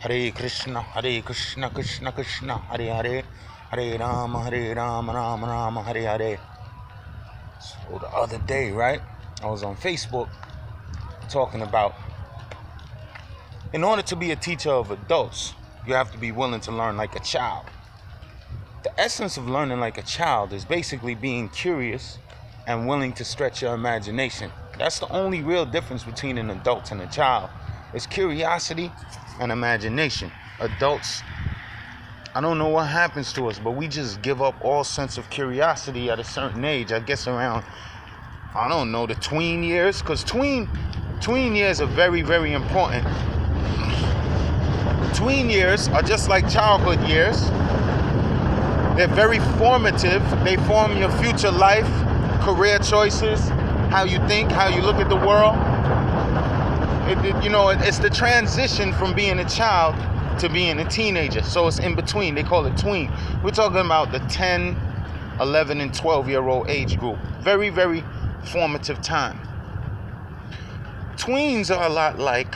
Hare Krishna, Krishna Krishna, Hare Hare, Hare Rama, Rama Rama, Hare Hare. So the other day, right, I was on Facebook talking about in order to be a teacher of adults, you have to be willing to learn like a child. The essence of learning like a child is basically being curious and willing to stretch your imagination. That's the only real difference between an adult and a child. It's curiosity and imagination. Adults, I don't know what happens to us, but we just give up all sense of curiosity at a certain age. I guess around, I don't know, the tween years, because tween years are very, very important. Tween years are just like childhood years. They're very formative. They form your future life, career choices, how you think, how you look at the world. It's the transition from being a child to being a teenager. So it's in between. They call it tween. We're talking about the 10, 11, and 12-year-old age group. Very, very formative time. Tweens are a lot like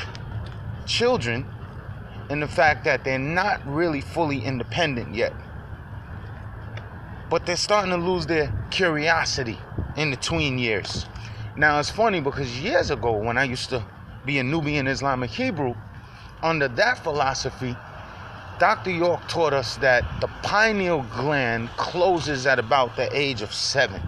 children in the fact that they're not really fully independent yet. But they're starting to lose their curiosity in the tween years. Now, it's funny because years ago, when I used to be a Nubian Islamic Hebrew, under that philosophy, Dr. York taught us that the pineal gland closes at about the age of 7.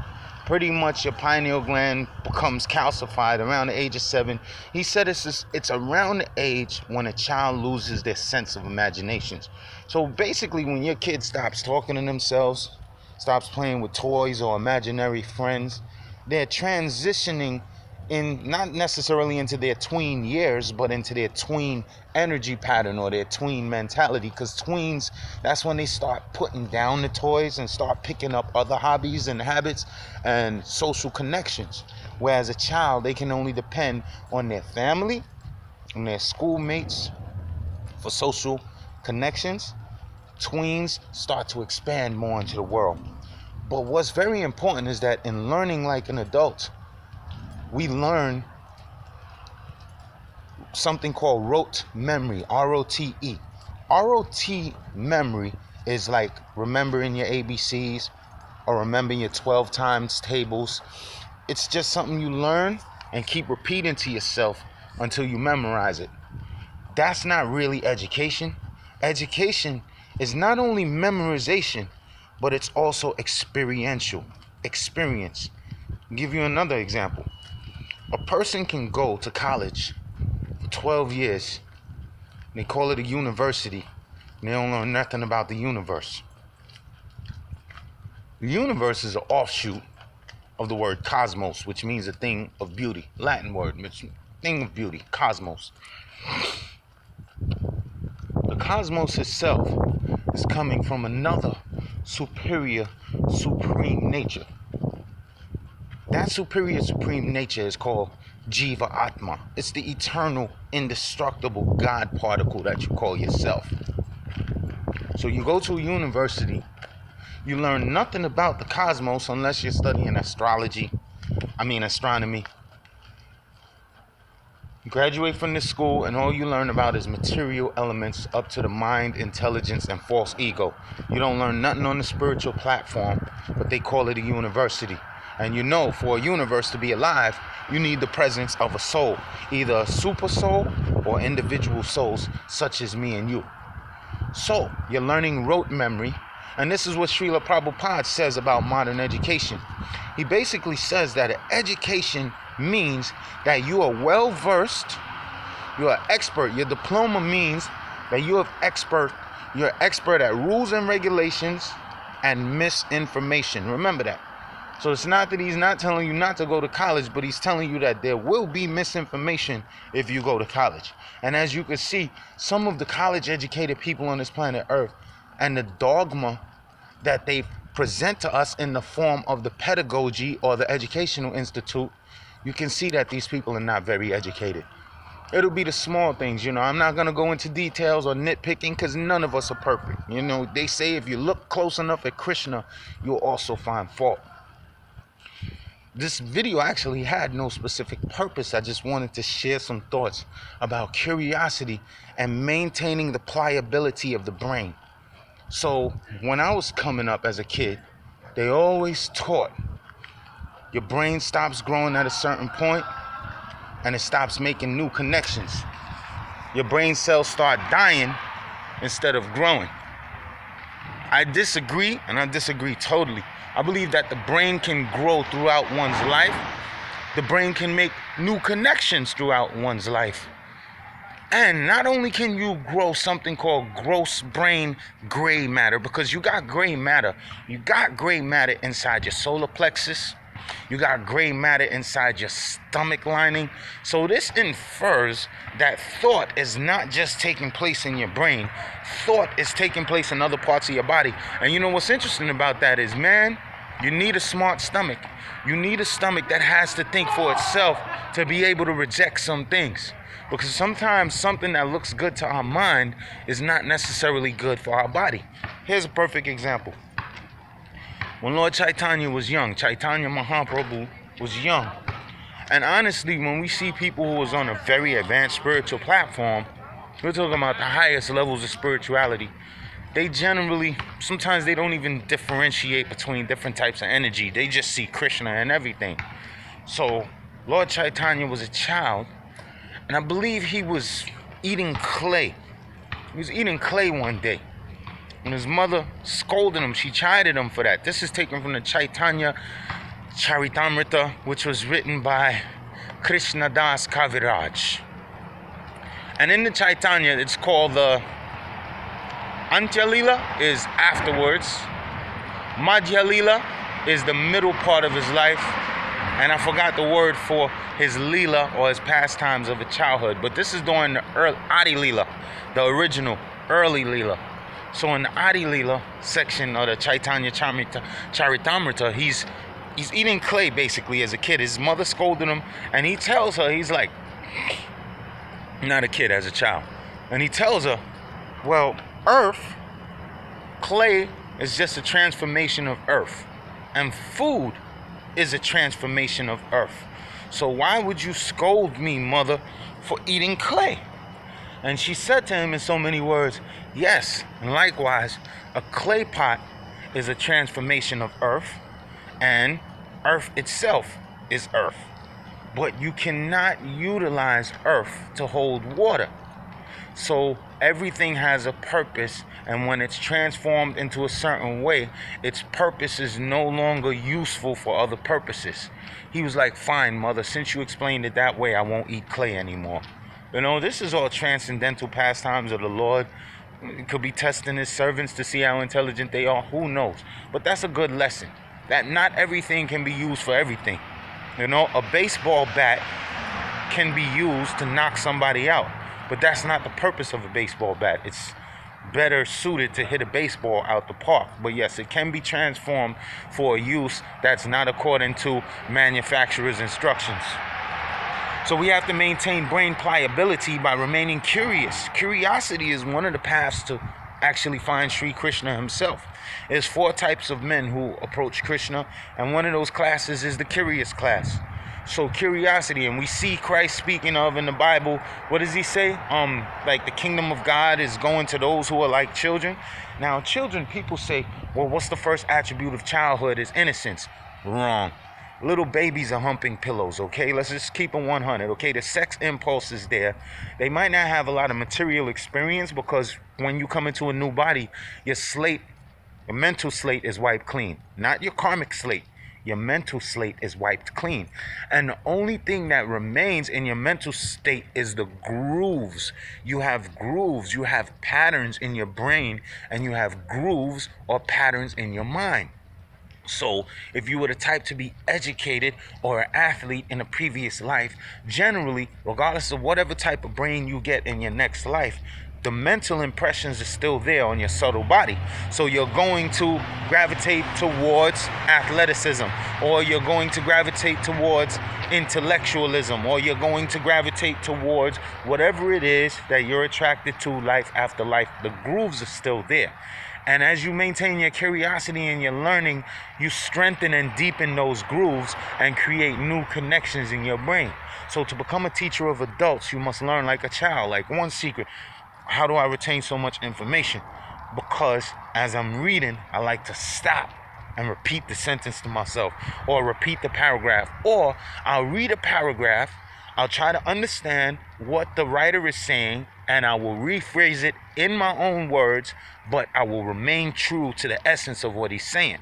Pretty much your pineal gland becomes calcified around the age of 7. He said it's around the age when a child loses their sense of imagination. So basically, when your kid stops talking to themselves, stops playing with toys or imaginary friends, they're transitioning in not necessarily into their tween years, but into their tween energy pattern or their tween mentality. Because tweens, that's when they start putting down the toys and start picking up other hobbies and habits and social connections. Whereas a child, they can only depend on their family, on their schoolmates for social connections. Tweens start to expand more into the world. But what's very important is that in learning like an adult, we learn something called rote memory, R-O-T-E. R-O-T memory is like remembering your ABCs or remembering your 12 times tables. It's just something you learn and keep repeating to yourself until you memorize it. That's not really education. Education is not only memorization, but it's also experiential. Experience. I'll give you another example. A person can go to college for 12 years. They call it a university. And they don't learn nothing about the universe. The universe is an offshoot of the word cosmos, which means a thing of beauty. Latin word, thing of beauty, cosmos. The cosmos itself is coming from another superior, supreme nature. That superior, supreme nature is called Jiva Atma. It's the eternal, indestructible God particle that you call yourself. So you go to a university, you learn nothing about the cosmos unless you're studying astronomy. You graduate from this school and all you learn about is material elements up to the mind, intelligence, and false ego. You don't learn nothing on the spiritual platform, but they call it a university. And you know, for a universe to be alive, you need the presence of a soul, either a super soul or individual souls such as me and you. So, you're learning rote memory, and this is what Srila Prabhupada says about modern education. He basically says that education means that you are well versed, you are expert. Your diploma means that you're expert at rules and regulations and misinformation. Remember that. So it's not that he's not telling you not to go to college, but he's telling you that there will be misinformation if you go to college. And as you can see, some of the college-educated people on this planet Earth and the dogma that they present to us in the form of the pedagogy or the educational institute, you can see that these people are not very educated. It'll be the small things, I'm not going to go into details or nitpicking because none of us are perfect. They say if you look close enough at Krishna, you'll also find fault. this video actually had no specific purpose. I just wanted to share some thoughts about curiosity and maintaining the pliability of the brain. So when I was coming up as a kid, they always taught your brain stops growing at a certain point and it stops making new connections. Your brain cells start dying instead of growing. I disagree, and I disagree totally. I believe that the brain can grow throughout one's life. The brain can make new connections throughout one's life. And not only can you grow something called gross brain gray matter, because you got gray matter. You got gray matter inside your solar plexus. You got gray matter inside your stomach lining. So this infers that thought is not just taking place in your brain. Thought is taking place in other parts of your body. And you know what's interesting about that is, man, you need a smart stomach. You need a stomach that has to think for itself to be able to reject some things. Because sometimes something that looks good to our mind is not necessarily good for our body. Here's a perfect example. When Lord Chaitanya was young, Chaitanya Mahaprabhu was young. And honestly, when we see people who was on a very advanced spiritual platform, we're talking about the highest levels of spirituality. They generally, sometimes they don't even differentiate between different types of energy. They just see Krishna and everything. So Lord Chaitanya was a child, and I believe he was eating clay. He was eating clay one day. And his mother scolded him. She chided him for that. This is taken from the Chaitanya Charitamrita, which was written by Krishnadas Kaviraj. And in the Chaitanya, it's called the Antya Lila is afterwards. Madhya Lila is the middle part of his life. And I forgot the word for his Lila or his pastimes of his childhood. But this is during the Adi Lila, the original early Lila. So in the Adi Lila section of the Chaitanya Charitamrita, he's eating clay basically as a kid. His mother scolded him, and he tells her, he's like, not a kid, as a child. And he tells her, well, earth, clay is just a transformation of earth. And food is a transformation of earth. So why would you scold me, mother, for eating clay? And she said to him in so many words, yes, and likewise, a clay pot is a transformation of earth, and earth itself is earth. But you cannot utilize earth to hold water. So everything has a purpose, and when it's transformed into a certain way, its purpose is no longer useful for other purposes. He was like, fine, mother, since you explained it that way, I won't eat clay anymore. You know, this is all transcendental pastimes of the Lord. He could be testing his servants to see how intelligent they are. Who knows? But that's a good lesson, that not everything can be used for everything. You know, a baseball bat can be used to knock somebody out, but that's not the purpose of a baseball bat. It's better suited to hit a baseball out the park. But yes, it can be transformed for a use that's not according to manufacturer's instructions. So we have to maintain brain pliability by remaining curious. Curiosity is one of the paths to actually find Sri Krishna himself. There's 4 types of men who approach Krishna, and one of those classes is the curious class. So curiosity, and we see Christ speaking of in the Bible, what does he say? Like the kingdom of God is going to those who are like children. Now, children, people say, well, what's the first attribute of childhood is innocence. Wrong. Little babies are humping pillows, okay? Let's just keep it 100, okay? The sex impulse is there. They might not have a lot of material experience because when you come into a new body, your mental slate is wiped clean. Not your karmic slate. Your mental slate is wiped clean. And the only thing that remains in your mental state is the grooves. You have grooves, you have patterns in your brain, and you have grooves or patterns in your mind. So if you were the type to be educated or an athlete in a previous life, generally, regardless of whatever type of brain you get in your next life, the mental impressions are still there on your subtle body. So you're going to gravitate towards athleticism, or you're going to gravitate towards intellectualism, or you're going to gravitate towards whatever it is that you're attracted to life after life. The grooves are still there. And as you maintain your curiosity and your learning, you strengthen and deepen those grooves and create new connections in your brain. So to become a teacher of adults, you must learn like a child. Like, one secret: how do I retain so much information? Because as I'm reading, I like to stop and repeat the sentence to myself, or repeat the paragraph, or I'll read a paragraph, I'll try to understand what the writer is saying, and I will rephrase it in my own words, but I will remain true to the essence of what he's saying.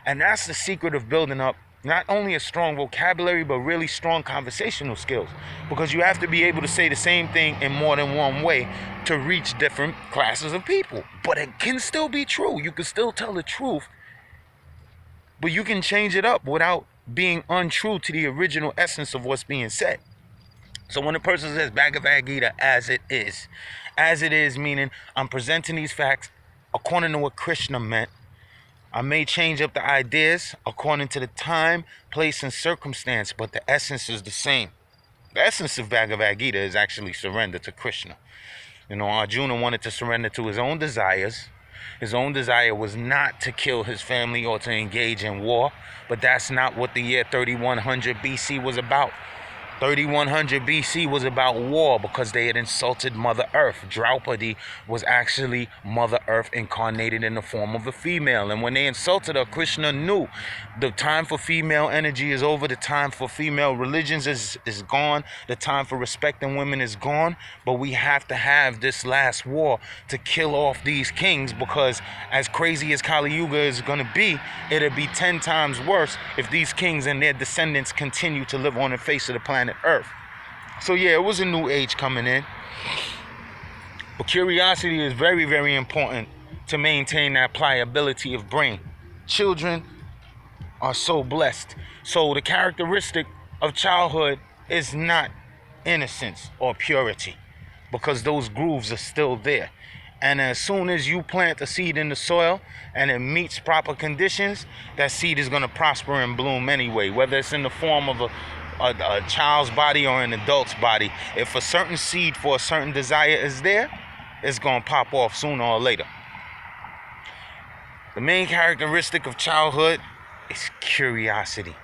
And that's the secret of building up not only a strong vocabulary, but really strong conversational skills, because you have to be able to say the same thing in more than one way to reach different classes of people. But it can still be true. You can still tell the truth, but you can change it up without being untrue to the original essence of what's being said. So when a person says Bhagavad Gita as it is meaning I'm presenting these facts according to what Krishna meant. I may change up the ideas according to the time, place, and circumstance, but the essence is the same. The essence of Bhagavad Gita is actually surrender to Krishna. You know, Arjuna wanted to surrender to his own desires. His own desire was not to kill his family or to engage in war, but that's not what the year 3100 BC was about. 3100 BC was about war because they had insulted Mother Earth. Draupadi was actually Mother Earth incarnated in the form of a female. And when they insulted her, Krishna knew the time for female energy is over. The time for female religions is gone. The time for respecting women is gone. But we have to have this last war to kill off these kings, because as crazy as Kali Yuga is going to be, it'll be 10 times worse if these kings and their descendants continue to live on the face of the planet Earth. So yeah, it was a new age coming in. But curiosity is very, very important to maintain that pliability of brain. Children are so blessed. So the characteristic of childhood is not innocence or purity, because those grooves are still there. And as soon as you plant a seed in the soil and it meets proper conditions, that seed is going to prosper and bloom anyway, whether it's in the form of a child's body or an adult's body. If a certain seed for a certain desire is there, it's going to pop off sooner or later. The main characteristic of childhood is curiosity.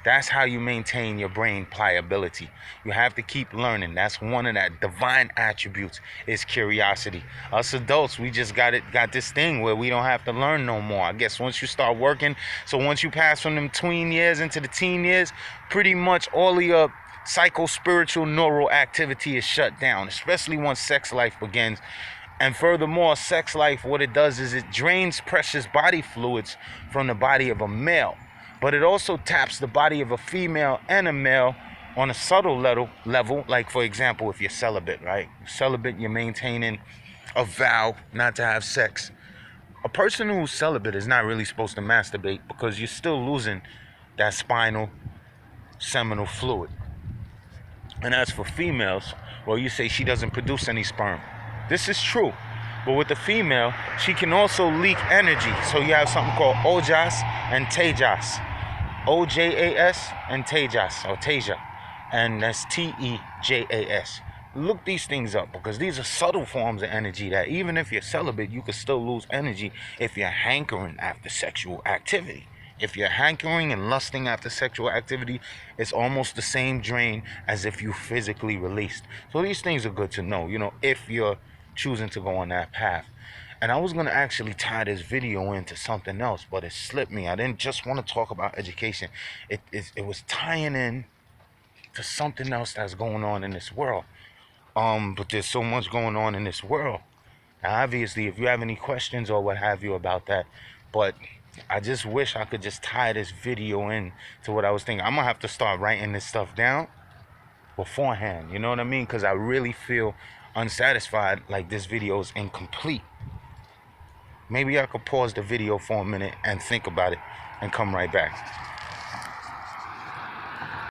That's how you maintain your brain pliability. You have to keep learning. That's one of that divine attributes, is curiosity. Us adults, we just got this thing where we don't have to learn no more. I guess once you start working, so once you pass from them tween years into the teen years, pretty much all of your psycho-spiritual neural activity is shut down, especially once sex life begins. And furthermore, sex life, what it does is it drains precious body fluids from the body of a male. But it also taps the body of a female and a male on a subtle level. Like, for example, if you're celibate, right? Celibate, you're maintaining a vow not to have sex. A person who's celibate is not really supposed to masturbate, because you're still losing that spinal seminal fluid. And as for females, well, you say she doesn't produce any sperm. This is true. But with the female, she can also leak energy. So you have something called Ojas and Tejas. OJAS and Tejas, or Teja. And that's TEJAS. Look these things up, because these are subtle forms of energy that even if you're celibate, you can still lose energy if you're hankering after sexual activity. If you're hankering and lusting after sexual activity, it's almost the same drain as if you physically released. So these things are good to know, you know, if you're choosing to go on that path. And I was going to actually tie this video into something else, but it slipped me. I didn't just want to talk about education. It was tying in to something else that's going on in this world. But there's so much going on in this world. Now, obviously, if you have any questions or what have you about that, but I just wish I could just tie this video in to what I was thinking. I'm going to have to start writing this stuff down beforehand, you know what I mean? Because I really feel unsatisfied, like this video is incomplete. Maybe I could pause the video for a minute and think about it and come right back.